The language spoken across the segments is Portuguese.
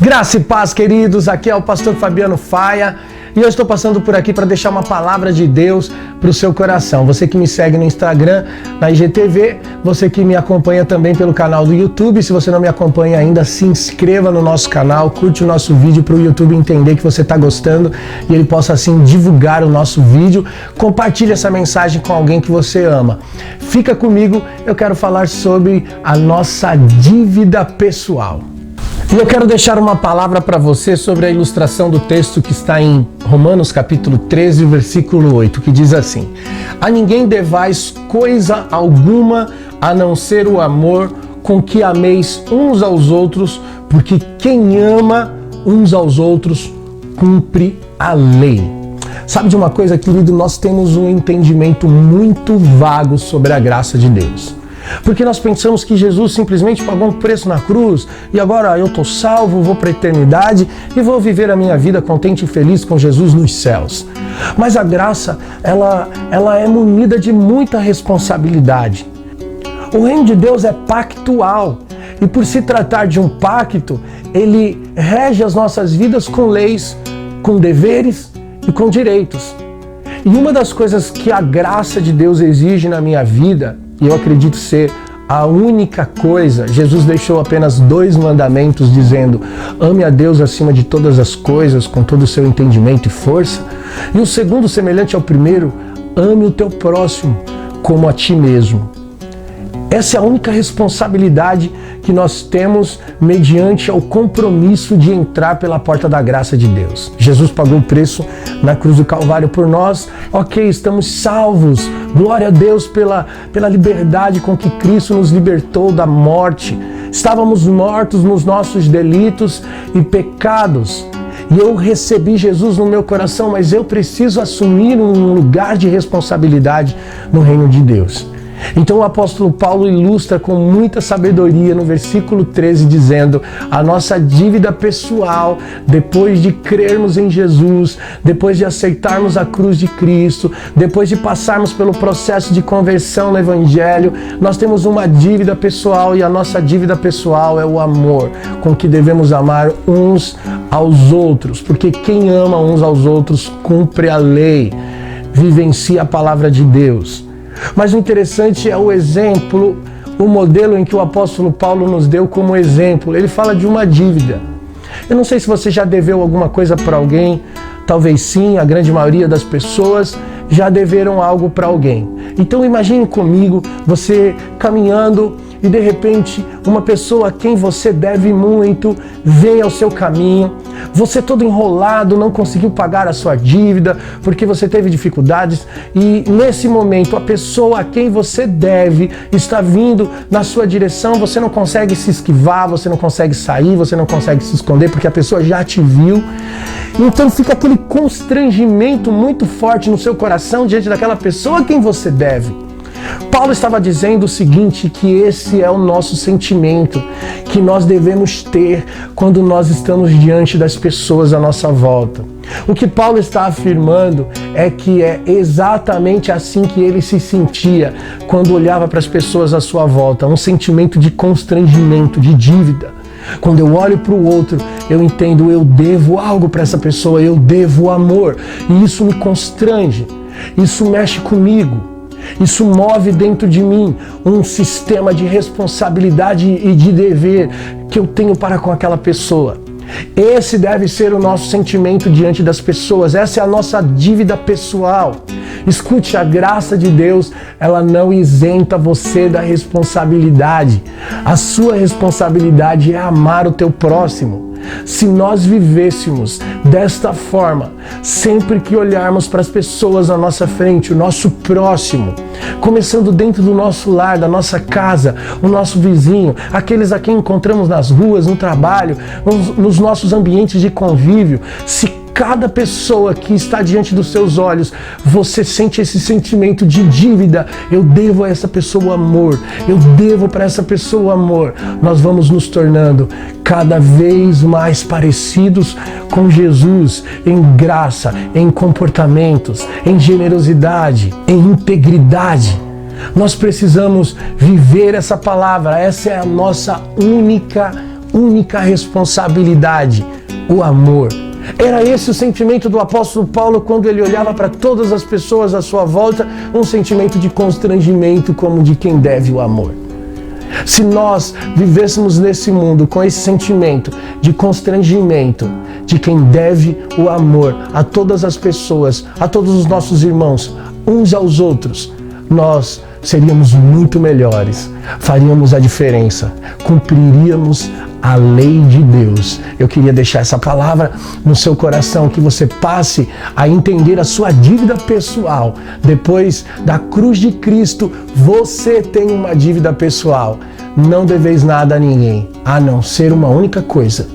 Graça e paz, queridos, aqui é o pastor Fabiano Faia e eu estou passando por aqui para deixar uma palavra de Deus para o seu coração. Você que me segue no Instagram, na IGTV, você que me acompanha também pelo canal do YouTube, se você não me acompanha ainda, se inscreva no nosso canal, curte o nosso vídeo para o YouTube entender que você está gostando e ele possa assim divulgar o nosso vídeo. Compartilhe essa mensagem com alguém que você ama. Fica comigo, eu quero falar sobre a nossa dívida pessoal. E eu quero deixar uma palavra para você sobre a ilustração do texto que está em Romanos capítulo 13, versículo 8, que diz assim: a ninguém devais coisa alguma a não ser o amor com que ameis uns aos outros, porque quem ama uns aos outros cumpre a lei. Sabe de uma coisa, querido? Nós temos um entendimento muito vago sobre a graça de Deus. Porque nós pensamos que Jesus simplesmente pagou um preço na cruz e agora eu estou salvo, vou para a eternidade e vou viver a minha vida contente e feliz com Jesus nos céus. Mas a graça, ela é munida de muita responsabilidade. O reino de Deus é pactual e por se tratar de um pacto, ele rege as nossas vidas com leis, com deveres e com direitos. E uma das coisas que a graça de Deus exige na minha vida, e eu acredito ser a única coisa, Jesus deixou apenas 2 mandamentos dizendo: ame a Deus acima de todas as coisas, com todo o seu entendimento e força. E o segundo, semelhante ao primeiro, ame o teu próximo como a ti mesmo. Essa é a única responsabilidade que nós temos mediante ao compromisso de entrar pela porta da graça de Deus. Jesus pagou o preço na cruz do Calvário por nós. Ok, estamos salvos. Glória a Deus pela liberdade com que Cristo nos libertou da morte. Estávamos mortos nos nossos delitos e pecados. E eu recebi Jesus no meu coração, mas eu preciso assumir um lugar de responsabilidade no reino de Deus. Então o apóstolo Paulo ilustra com muita sabedoria no versículo 13 dizendo: a nossa dívida pessoal, depois de crermos em Jesus, depois de aceitarmos a cruz de Cristo, depois de passarmos pelo processo de conversão no Evangelho, nós temos uma dívida pessoal e a nossa dívida pessoal é o amor com que devemos amar uns aos outros, porque quem ama uns aos outros cumpre a lei, vivencia a palavra de Deus. Mas o interessante é o exemplo, o modelo em que o apóstolo Paulo nos deu como exemplo. Ele fala de uma dívida. Eu não sei se você já deveu alguma coisa para alguém, talvez sim, a grande maioria das pessoas já deveram algo para alguém. Então imagine comigo, você caminhando e de repente uma pessoa a quem você deve muito vem ao seu caminho, você todo enrolado, não conseguiu pagar a sua dívida porque você teve dificuldades e nesse momento a pessoa a quem você deve está vindo na sua direção, você não consegue se esquivar, você não consegue sair, você não consegue se esconder porque a pessoa já te viu. Então fica aquele constrangimento muito forte no seu coração diante daquela pessoa a quem você deve. Paulo estava dizendo o seguinte, que esse é o nosso sentimento que nós devemos ter quando nós estamos diante das pessoas à nossa volta. O que Paulo está afirmando é que é exatamente assim que ele se sentia quando olhava para as pessoas à sua volta, um sentimento de constrangimento, de dívida. Quando eu olho para o outro, eu entendo, eu devo algo para essa pessoa, eu devo amor. E isso me constrange, isso mexe comigo. Isso move dentro de mim um sistema de responsabilidade e de dever que eu tenho para com aquela pessoa. Esse deve ser o nosso sentimento diante das pessoas. Essa é a nossa dívida pessoal. Escute, a graça de Deus, ela não isenta você da responsabilidade. A sua responsabilidade é amar o teu próximo. Se nós vivêssemos desta forma, sempre que olharmos para as pessoas à nossa frente, o nosso próximo, começando dentro do nosso lar, da nossa casa, o nosso vizinho, aqueles a quem encontramos nas ruas, no trabalho, nos nossos ambientes de convívio, se cada pessoa que está diante dos seus olhos, você sente esse sentimento de dívida. Eu devo a essa pessoa amor, eu devo para essa pessoa amor. Nós vamos nos tornando cada vez mais parecidos com Jesus em graça, em comportamentos, em generosidade, em integridade. Nós precisamos viver essa palavra. Essa é a nossa única única responsabilidade: o amor. Era esse o sentimento do apóstolo Paulo quando ele olhava para todas as pessoas à sua volta, um sentimento de constrangimento como de quem deve o amor. Se nós vivêssemos nesse mundo com esse sentimento de constrangimento, de quem deve o amor a todas as pessoas, a todos os nossos irmãos, uns aos outros, nós seríamos muito melhores, faríamos a diferença, cumpriríamos a lei de Deus. Eu queria deixar essa palavra no seu coração, que você passe a entender a sua dívida pessoal. Depois da cruz de Cristo, você tem uma dívida pessoal. Não deveis nada a ninguém, a não ser uma única coisa: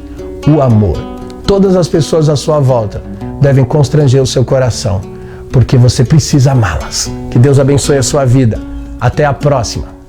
o amor. Todas as pessoas à sua volta devem constranger o seu coração, porque você precisa amá-las. Que Deus abençoe a sua vida. Até a próxima.